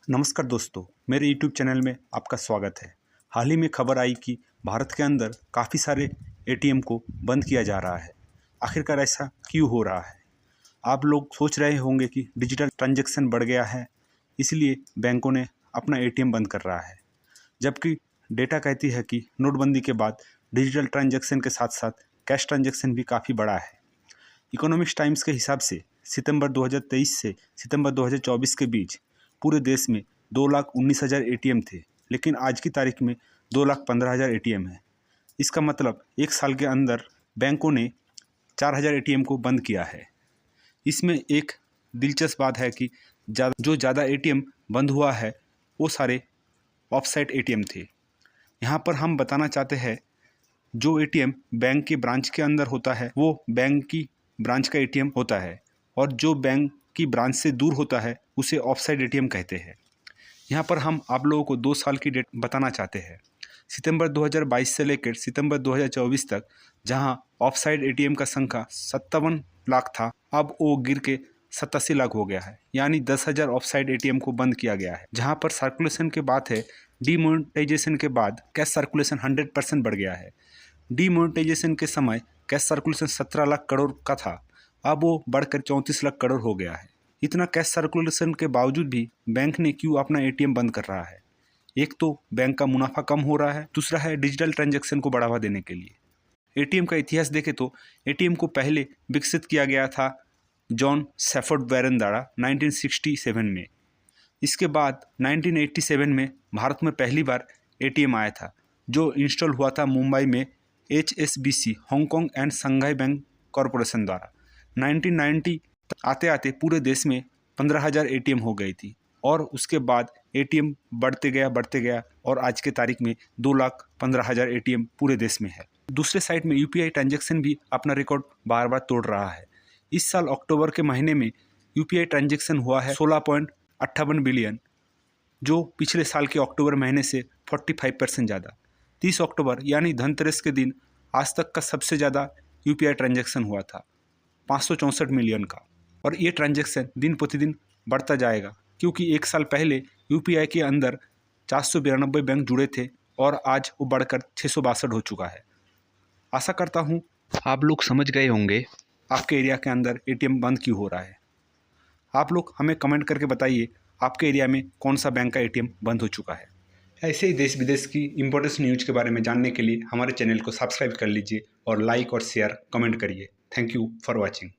नमस्कार दोस्तों, मेरे YouTube चैनल में आपका स्वागत है। हाल ही में खबर आई कि भारत के अंदर काफ़ी सारे ATM को बंद किया जा रहा है। आखिरकार ऐसा क्यों हो रहा है? आप लोग सोच रहे होंगे कि डिजिटल ट्रांजैक्शन बढ़ गया है, इसलिए बैंकों ने अपना ATM बंद कर रहा है। जबकि डेटा कहती है कि नोटबंदी के बाद डिजिटल ट्रांजैक्शन के साथ साथ कैश ट्रांजैक्शन भी काफ़ी बढ़ा है। इकोनॉमिक्स टाइम्स के हिसाब से सितंबर 2023 से सितंबर 2024 के बीच पूरे देश में 2,19,000 ATM थे, लेकिन आज की तारीख में 2,15,000 ATM है। इसका मतलब एक साल के अंदर बैंकों ने 4,000 ATM को बंद किया है। इसमें एक दिलचस्प बात है कि जो ज़्यादा ATM बंद हुआ है वो सारे ऑफसाइट ATM थे। यहाँ पर हम बताना चाहते हैं, जो ATM बैंक के ब्रांच के अंदर होता है वो बैंक की ब्रांच का ATM होता है, और जो बैंक की ब्रांच से दूर होता है उसे ऑफसाइट ATM कहते हैं। यहाँ पर हम आप लोगों को 2 साल की डेट बताना चाहते हैं। सितंबर 2022 से लेकर सितंबर 2024 तक जहाँ ऑफसाइट ATM का संख्या 57 लाख था, अब वो गिर के 87 लाख हो गया है। यानी 10,000 ऑफसाइट ATM को बंद किया गया है। जहाँ पर सर्कुलेशन की बात है, डीमोनेटाइजेशन के बाद कैश सर्कुलेशन 100% बढ़ गया है। डीमोनेटाइजेशन के समय कैश सर्कुलेशन 17 लाख करोड़ का था, अब वो बढ़कर 34 लाख करोड़ हो गया है। इतना कैश सर्कुलेशन के बावजूद भी बैंक ने क्यों अपना ATM बंद कर रहा है? एक तो बैंक का मुनाफा कम हो रहा है, दूसरा है डिजिटल ट्रांजैक्शन को बढ़ावा देने के लिए। ATM का इतिहास देखें तो ATM को पहले विकसित किया गया था जॉन सैफर्ड बैरन द्वारा 1967 में। इसके बाद 1987 में भारत में पहली बार ATM आया था, जो इंस्टॉल हुआ था मुंबई में HSBC Hong Kong and Shanghai bank corporation द्वारा। 1990 आते आते पूरे देश में 15,000 ATM हो गई थी, और उसके बाद ATM बढ़ते गया और आज के तारीख में 2,15,000 ATM पूरे देश में है। दूसरे साइड में UPI ट्रांजैक्शन भी अपना रिकॉर्ड बार बार तोड़ रहा है। इस साल अक्टूबर के महीने में UPI ट्रांजैक्शन हुआ है 16.58 बिलियन, जो पिछले साल के अक्टूबर महीने से 45% ज़्यादा। 30 अक्टूबर यानी धनतेरस के दिन आज तक का सबसे ज़्यादा UPI ट्रांजैक्शन हुआ था, 564 मिलियन का। और ये ट्रांजैक्शन दिन प्रतिदिन बढ़ता जाएगा, क्योंकि एक साल पहले UPI के अंदर 492 बैंक जुड़े थे और आज वो बढ़कर 662 हो चुका है। आशा करता हूँ आप लोग समझ गए होंगे आपके एरिया के अंदर ATM बंद क्यों हो रहा है। आप लोग हमें कमेंट करके बताइए आपके एरिया में कौन सा बैंक का ATM बंद हो चुका है। ऐसे ही देश विदेश की इंपॉर्टेंट न्यूज़ के बारे में जानने के लिए हमारे चैनल को सब्सक्राइब कर लीजिए और लाइक और शेयर कमेंट करिए। Thank you for watching.